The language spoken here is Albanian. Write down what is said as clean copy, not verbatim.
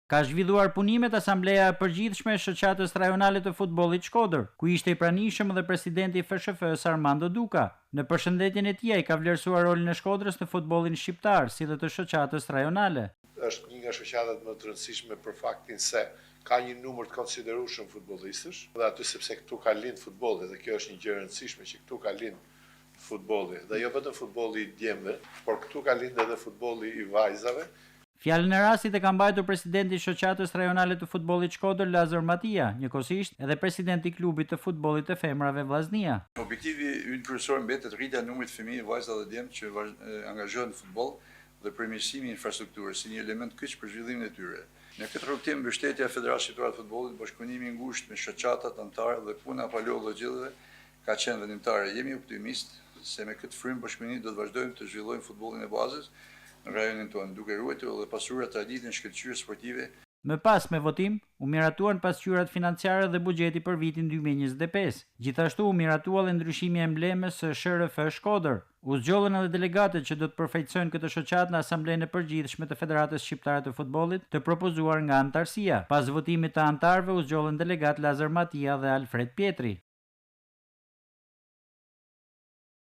Ka zhvilluar punimet Asambleja e Përgjithshme e Shoqatës Rajonale të Futbollit Shkodër, ku ishte i pranishëm dhe presidenti i FSHF-s Armando Duka. Në përshëndetjen e tij ai ka vlerësuar rolin e Shkodrës në futbollin shqiptar, si dhe të Shoqatës Rajonale. Është një nga shoqatat më të rëndësishme për faktin se ka një numër të konsiderueshëm futbollistësh, dhe aty sepse këtu ka lind futbolli dhe kjo është një gjë e rëndësishme që këtu ka lind futbolli, dhe jo vetëm futbolli i djemve, por këtu ka lind edhe futbolli i vajzave. Fjalën e rastit e ka mbajtur presidenti i Shoqatës Rajonale të Futbollit Shkodër Lazar Matia, njëkohësisht edhe presidenti i klubit të futbollit të femrave Vllaznia. Objektivi ynë kryesor mbetet rritja e numrit të fëmijëve, vajza dhe djemt që angazhohen në futboll dhe përmirësimi i infrastrukturës si një element kyç për zhvillimin e tyre. Në këtë rrugtim, mbështetja e Federatës Shqiptare të Futbollit, bashkëpunimi i ngushtë me shoqatat anëtare dhe puna pa lodhë gjillëve ka qenë vendimtare. Jemi optimist se me këtë frymë bashkëpunimi do të vazhdojmë të zhvillojmë futbollin e bazës në rajonin tonë, duke ruajtur edhe pasuruar traditën e shkëlqyrjes sportive. Më pas me votim, u miratuan pasqyrat financiare dhe buxheti për vitin 2025. Gjithashtu u miratua dhe ndryshimi i emblemës së SHRF Shkodër. U zgjollën edhe delegatët që do të përfaqësojnë këtë shoqatë në Asamblenë e Përgjithshme të Federatës Shqiptare të Futbollit, të propozuar nga antarësia. Pas votimit të antarëve u zgjollën delegat Lazar Matia dhe Alfred Pietri.